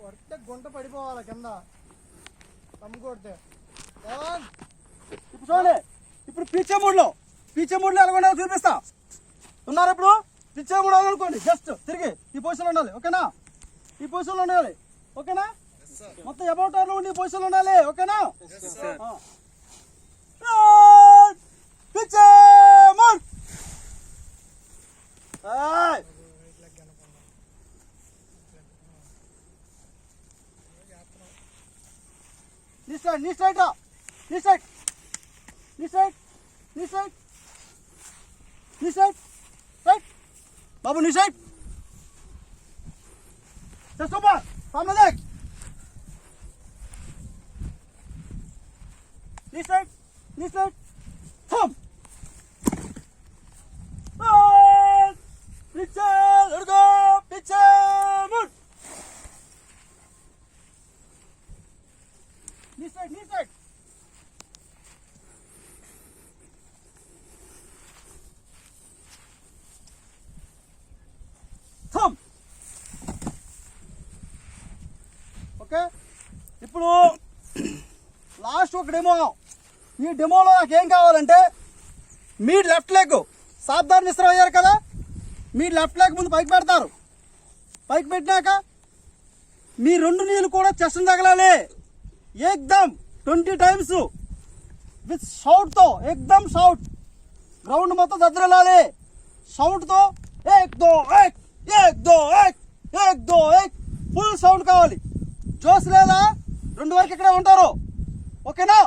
కొడితే గుంట పడిపోవాలి కింద తమ్ము కొడితే. ఇప్పుడు చూడండి, ఇప్పుడు పిచ్చే మూడ్లో ఎలా ఉండాలో చూపిస్తా. ఉన్నారు ఇప్పుడు పిచ్చే మూడు అనుకోండి, జస్ట్ తిరిగి ఈ పొజిషన్లో ఉండాలి. ఓకేనా? ఈ పొజిషన్లో ఉండాలి. ఓకేనా? మొత్తం అబౌట్ లో ఉండి ఈ పొజిషన్లో ఉండాలి. ఓకేనా? పిచ్చే మూడ్. నీ సైడ్ రైట్ బాబు, నీ సైడ్ సూపర్. सामने देख, नी साइड थम पीछे लड़को, पीछे मुड़, नी साइड थम. ఓకే, ఇప్పుడు లాస్ట్ ఒక డెమో. ఈ డెమోలో నాకు ఏం కావాలంటే మీ లెఫ్ట్ లెగ్ సాబ్దార్ మిశ్రం అయ్యారు కదా, మీ లెఫ్ట్ లెగ్ ముందు పైకి పెడతారు. పైకి పెట్టినాక మీ రెండు నీళ్ళు కూడా చెస్ట్ తగలాలి. ఏకదమ్ 20 times విత్ షౌట్తో, ఏకదమ్ షౌట్. గ్రౌండ్ మొత్తం దద్దరెళ్ళాలి షౌట్తో. ఏక్ దో ఏక్, ఏక్ దో ఏక్, ఏక్ దో ఏక్. ఫుల్ సౌండ్ కావాలి. జోస్ లేదా 2 వరకు ఇక్కడే ఉంటారు. ఓకేనా?